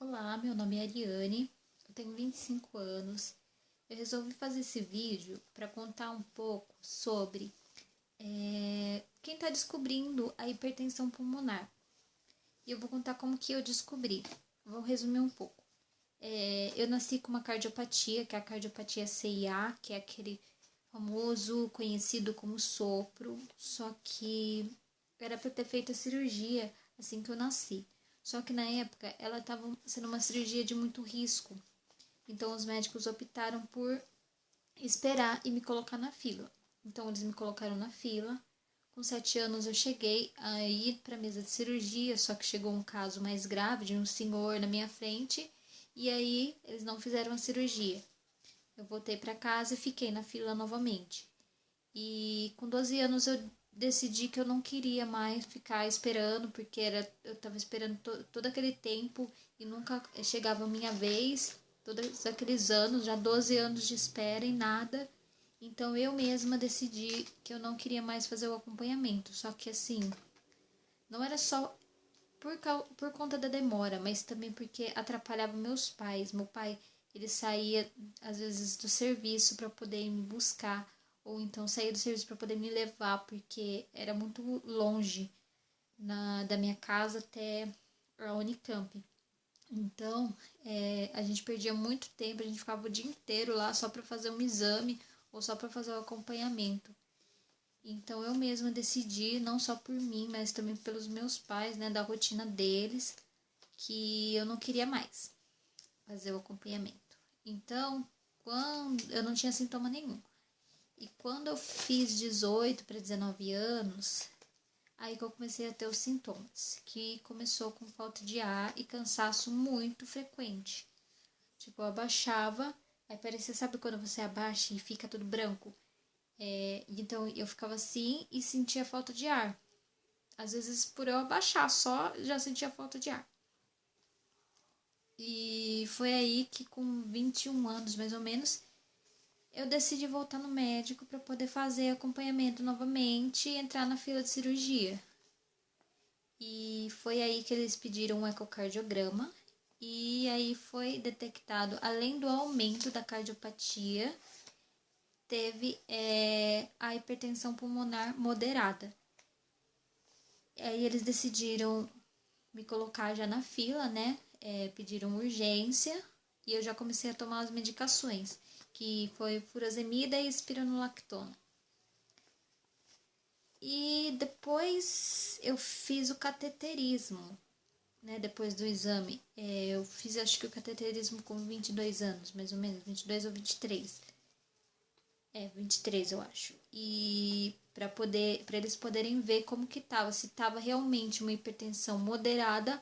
Olá, meu nome é Ariane, eu tenho 25 anos. Eu resolvi fazer esse vídeo para contar um pouco sobre quem está descobrindo a hipertensão pulmonar. E eu vou contar como que eu descobri. Vou resumir um pouco. Eu nasci com uma cardiopatia, que é a cardiopatia CIA, que é aquele famoso conhecido como sopro, só que era para ter feito a cirurgia assim que eu nasci. Só que na época ela estava sendo uma cirurgia de muito risco. Então os médicos optaram por esperar e me colocar na fila. Então eles me colocaram na fila. Com 7 anos eu cheguei a ir para a mesa de cirurgia, só que chegou um caso mais grave de um senhor na minha frente e aí eles não fizeram a cirurgia. Eu voltei para casa e fiquei na fila novamente. E com 12 anos eu decidi que eu não queria mais ficar esperando, porque eu estava esperando todo aquele tempo e nunca chegava a minha vez, todos aqueles anos, já 12 anos de espera e nada. Então eu mesma decidi que eu não queria mais fazer o acompanhamento. Só que assim, não era só por conta da demora, mas também porque atrapalhava meus pais. Meu pai, ele saía às vezes do serviço para poder me buscar, ou então saía do serviço para poder me levar, porque era muito longe da minha casa até a Unicamp. Então, a gente perdia muito tempo, a gente ficava o dia inteiro lá só para fazer um exame ou só para fazer o acompanhamento. Então eu mesma decidi, não só por mim, mas também pelos meus pais, né, da rotina deles, que eu não queria mais fazer o acompanhamento. Então, quando eu não tinha sintoma nenhum. E quando eu fiz 18 para 19 anos, aí que eu comecei a ter os sintomas, que começou com falta de ar e cansaço muito frequente. Tipo, eu abaixava, aí parecia, sabe quando você abaixa e fica tudo branco? Então eu ficava assim e sentia falta de ar. Às vezes por eu abaixar só já sentia falta de ar. E foi aí que com 21 anos mais ou menos eu decidi voltar no médico para poder fazer acompanhamento novamente e entrar na fila de cirurgia. E foi aí que eles pediram um ecocardiograma e aí foi detectado, além do aumento da cardiopatia, teve a hipertensão pulmonar moderada. Aí eles decidiram me colocar já na fila, né? Pediram urgência e eu já comecei a tomar as medicações, que foi furosemida e espironolactona. E depois eu fiz o cateterismo, né? Depois do exame. Eu fiz, acho que o cateterismo com 22 anos, mais ou menos, 22 ou 23. 23 eu acho. E para eles poderem ver como que tava, se tava realmente uma hipertensão moderada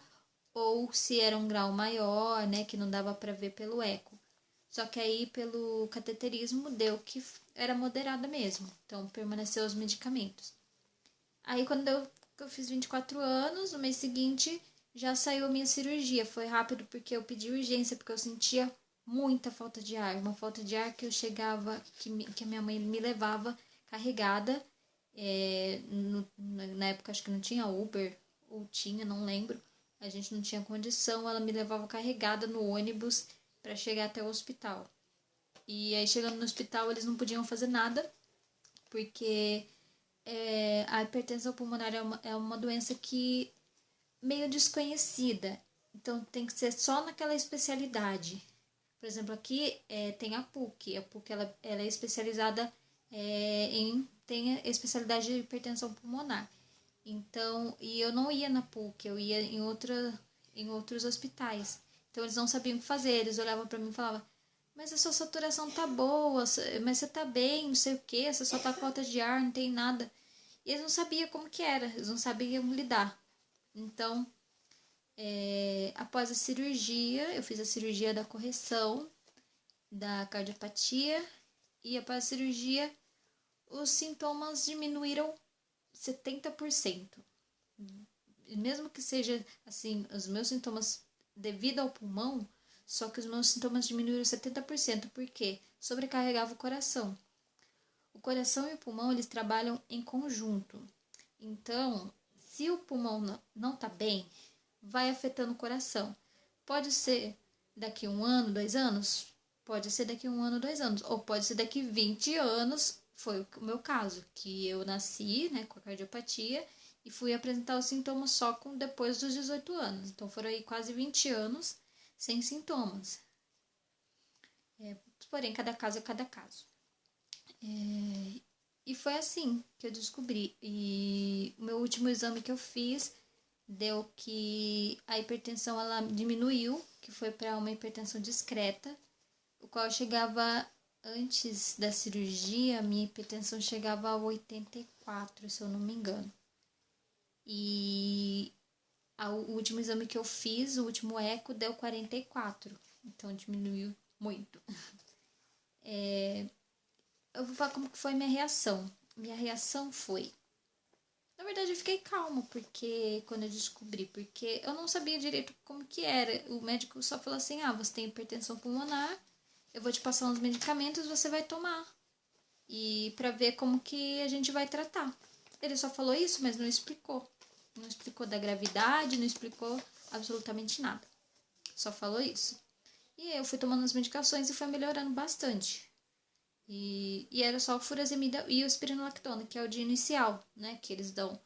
ou se era um grau maior, né, que não dava para ver pelo eco. Só que aí pelo cateterismo deu que era moderada mesmo. Então permaneceu os medicamentos. Aí quando eu fiz 24 anos, no mês seguinte já saiu a minha cirurgia. Foi rápido porque eu pedi urgência, porque eu sentia muita falta de ar. Uma falta de ar que eu chegava, que a minha mãe me levava carregada. Na época acho que não tinha Uber, ou tinha, não lembro. A gente não tinha condição, ela me levava carregada no ônibus para chegar até o hospital. E aí chegando no hospital eles não podiam fazer nada, porque a hipertensão pulmonar é uma doença que meio desconhecida. Então tem que ser só naquela especialidade. Por exemplo, aqui tem a PUC. A PUC ela é especializada tem a especialidade de hipertensão pulmonar. Então, e eu não ia na PUC, eu ia em outros hospitais. Então eles não sabiam o que fazer, eles olhavam para mim e falavam: mas a sua saturação tá boa, mas você tá bem, não sei o que, você só tá com falta de ar, não tem nada. E eles não sabiam como que era, eles não sabiam lidar. Então, após a cirurgia, eu fiz a cirurgia da correção da cardiopatia e após a cirurgia os sintomas diminuíram 70%. Mesmo que seja assim, os meus sintomas devido ao pulmão, só que os meus sintomas diminuíram 70%, porque sobrecarregava o coração. O coração e o pulmão, eles trabalham em conjunto. Então, se o pulmão não está bem, vai afetando o coração. Pode ser daqui 1 ano, 2 anos? Pode ser daqui 1 ano, 2 anos. Ou pode ser daqui 20 anos. Foi o meu caso, que eu nasci, né, com a cardiopatia e fui apresentar os sintomas só depois dos 18 anos. Então foram aí quase 20 anos sem sintomas. Porém, cada caso é cada caso. E foi assim que eu descobri. E o meu último exame que eu fiz deu que a hipertensão ela diminuiu, que foi para uma hipertensão discreta, o qual chegava antes da cirurgia, minha hipertensão chegava a 84, se eu não me engano. E o último exame que eu fiz, o último eco, deu 44, então diminuiu muito. Eu vou falar como que foi minha reação. Minha reação foi... Na verdade, eu fiquei calma, porque quando eu descobri, porque eu não sabia direito como que era. O médico só falou assim, você tem hipertensão pulmonar, eu vou te passar uns medicamentos, você vai tomar. E pra ver como que a gente vai tratar. Ele só falou isso, mas não explicou. Não explicou da gravidade, não explicou absolutamente nada. Só falou isso. E eu fui tomando as medicações e foi melhorando bastante. E era só o furosemida e o espironolactona, que é o de inicial, né? Que eles dão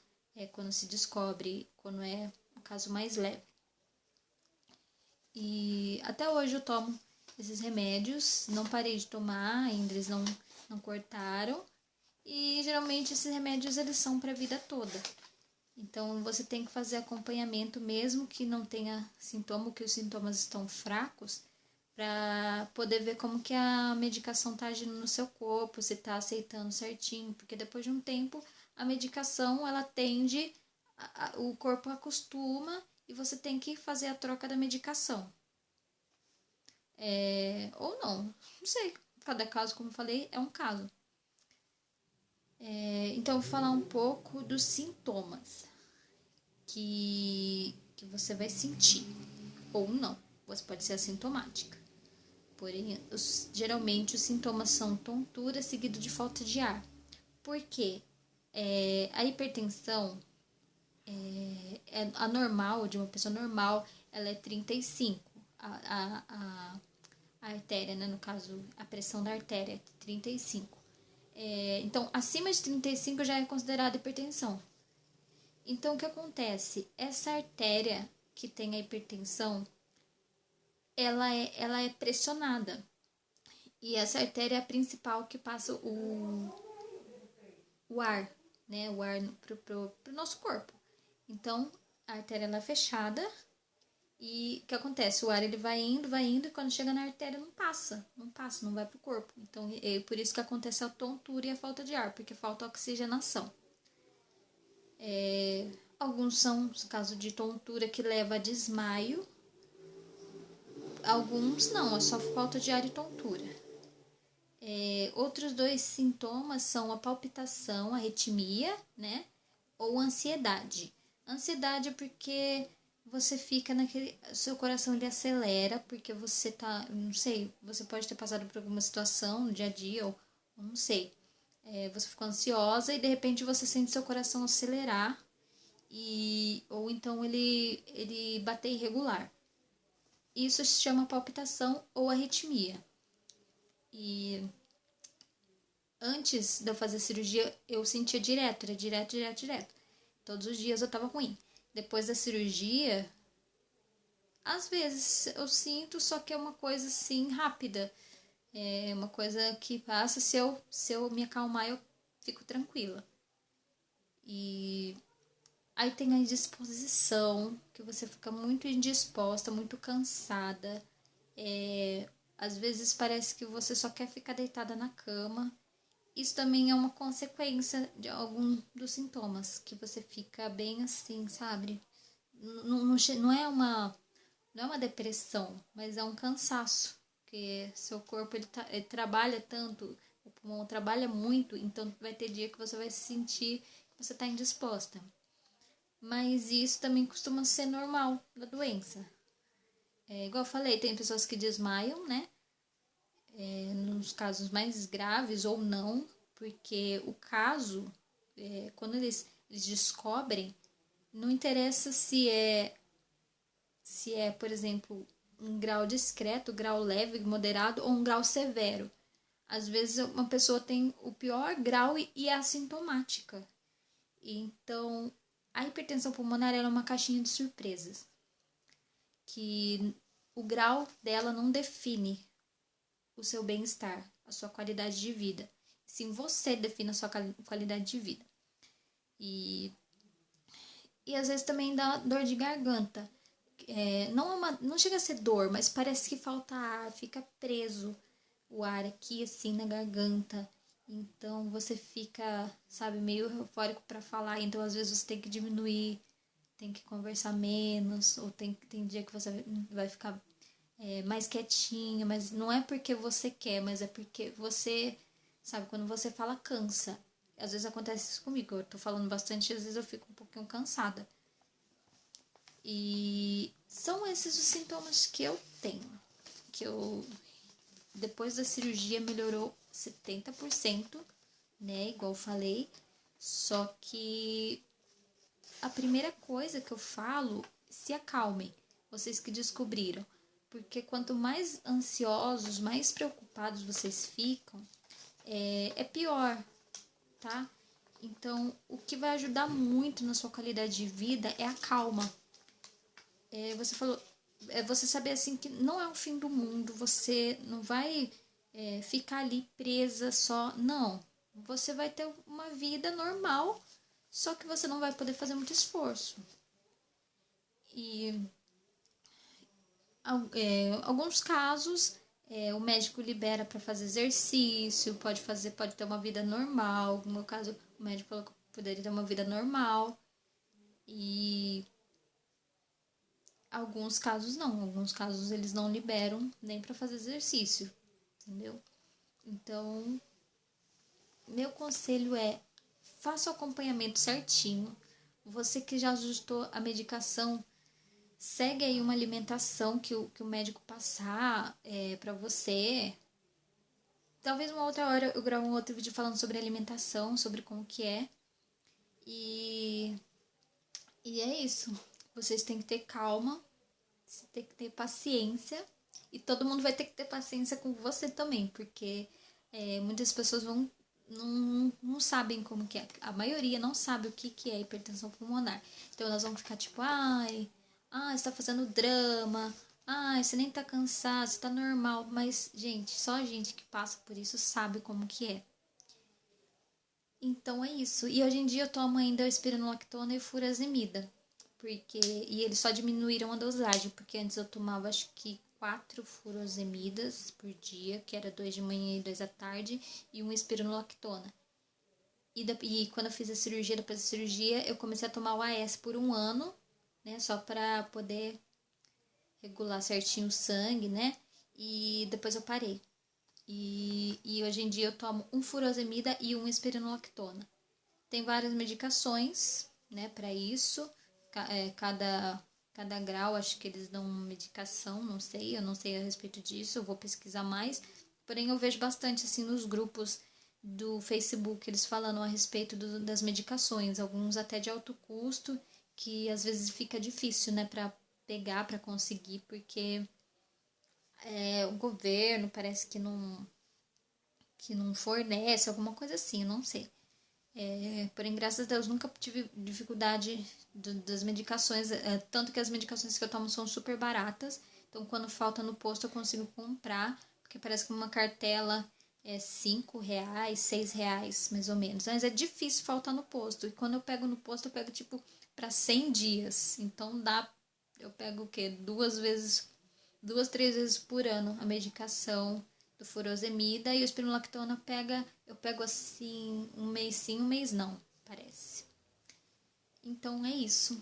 quando se descobre, quando é um caso mais leve. E até hoje eu tomo esses remédios, não parei de tomar, ainda eles não cortaram. E geralmente esses remédios eles são para a vida toda. Então você tem que fazer acompanhamento mesmo que não tenha sintoma, que os sintomas estão fracos, para poder ver como que a medicação está agindo no seu corpo, se está aceitando certinho, porque depois de um tempo a medicação ela tende, o corpo acostuma e você tem que fazer a troca da medicação. Ou não sei, cada caso, como eu falei, é um caso. Então eu vou falar um pouco dos sintomas que você vai sentir, ou não, você pode ser assintomática. Porém, geralmente os sintomas são tontura seguido de falta de ar. Por quê? A hipertensão, a normal, de uma pessoa normal, ela é 35. A artéria, né? No caso, a pressão da artéria é 35. Então, acima de 35 já é considerada hipertensão. Então, o que acontece? Essa artéria que tem a hipertensão, ela é pressionada. E essa artéria é a principal que passa o ar, né? O ar pro nosso corpo. Então, a artéria ela é fechada e o que acontece? O ar ele vai indo e quando chega na artéria não passa, não vai pro corpo. Então, é por isso que acontece a tontura e a falta de ar, porque falta oxigenação. Alguns são casos de tontura que leva a desmaio. Alguns não, é só falta de ar e tontura. Outros 2 sintomas são a palpitação, a arritmia, né? Ou ansiedade. Ansiedade é porque você fica seu coração ele acelera, porque você tá, não sei, você pode ter passado por alguma situação no dia a dia, ou não sei. Você ficou ansiosa e de repente você sente seu coração acelerar, ou então ele bater irregular. Isso se chama palpitação ou arritmia. E antes de eu fazer cirurgia, eu sentia direto. Todos os dias eu tava ruim. Depois da cirurgia, às vezes eu sinto, só que é uma coisa assim rápida. É uma coisa que passa, se eu me acalmar, eu fico tranquila. E aí tem a indisposição, que você fica muito indisposta, muito cansada. Às vezes parece que você só quer ficar deitada na cama. Isso também é uma consequência de algum dos sintomas, que você fica bem assim, sabe? Não é uma depressão, mas é um cansaço, porque seu corpo ele trabalha tanto, o pulmão trabalha muito, então vai ter dia que você vai sentir que você está indisposta. Mas isso também costuma ser normal da doença. Igual eu falei, tem pessoas que desmaiam, né? Nos casos mais graves ou não, porque o caso, quando eles descobrem, não interessa se se é, por exemplo, um grau discreto, grau leve, moderado ou um grau severo. Às vezes uma pessoa tem o pior grau e é assintomática. Então, a hipertensão pulmonar é uma caixinha de surpresas, que o grau dela não define o seu bem-estar, a sua qualidade de vida. Sim, você define a sua qualidade de vida. E às vezes também dá dor de garganta. Não chega a ser dor, mas parece que falta ar, fica preso o ar aqui assim na garganta. Então você fica, sabe, meio eufórico para falar. Então às vezes você tem que diminuir, tem que conversar menos, ou tem dia que você vai ficar mais quietinha, mas não é porque você quer, mas é porque você, sabe, quando você fala cansa. Às vezes acontece isso comigo, eu tô falando bastante, às vezes eu fico um pouquinho cansada. E são esses os sintomas que eu tenho, que eu, depois da cirurgia, melhorou 70%, né, igual eu falei, só que a primeira coisa que eu falo, se acalmem, vocês que descobriram, porque quanto mais ansiosos, mais preocupados vocês ficam, é pior, tá? Então, o que vai ajudar muito na sua qualidade de vida é a calma. Você falou, você saber assim que não é o fim do mundo, você não vai ficar ali presa só, não. Você vai ter uma vida normal, só que você não vai poder fazer muito esforço. E alguns casos o médico libera para fazer exercício, pode ter uma vida normal. No meu caso, o médico falou que eu poderia ter uma vida normal. E alguns casos não, alguns casos eles não liberam nem para fazer exercício, entendeu? Então, meu conselho é: faça o acompanhamento certinho. Você que já ajustou a medicação, segue aí uma alimentação que o médico passar para você. Talvez uma outra hora eu gravo um outro vídeo falando sobre alimentação, sobre como que é. E é isso. Vocês têm que ter calma, você tem que ter paciência. E todo mundo vai ter que ter paciência com você também, porque muitas pessoas não sabem como que é. A maioria não sabe o que é hipertensão pulmonar. Então elas vão ficar tipo, você tá fazendo drama, você nem tá cansado, você tá normal. Mas, gente, só a gente que passa por isso sabe como que é. Então é isso. E hoje em dia eu tomo ainda espironolactona e furosemida. E eles só diminuíram a dosagem, porque antes eu tomava acho que 4 furosemidas por dia, que era 2 de manhã e 2 à tarde, e um espironolactona. E quando eu fiz a cirurgia, depois da cirurgia, eu comecei a tomar o AS por 1 ano, né, só para poder regular certinho o sangue, né, e depois eu parei. E hoje em dia eu tomo um furosemida e um espironolactona. Tem várias medicações, né, para isso. Cada grau, acho que eles dão medicação, eu não sei a respeito disso, eu vou pesquisar mais. Porém, eu vejo bastante, assim, nos grupos do Facebook, eles falando a respeito das medicações, alguns até de alto custo, que às vezes fica difícil, né, para pegar, para conseguir, porque o governo parece que não fornece, alguma coisa assim, eu não sei. Porém, graças a Deus, nunca tive dificuldade das medicações, tanto que as medicações que eu tomo são super baratas, então quando falta no posto eu consigo comprar, porque parece que uma cartela é R$ 5, R$ 6, mais ou menos, mas é difícil faltar no posto, e quando eu pego no posto eu pego tipo para 100 dias, então eu pego o quê? 2, 3 vezes por ano a medicação do furosemida, e o espironolactona eu pego assim, um mês sim, um mês não, parece. Então é isso.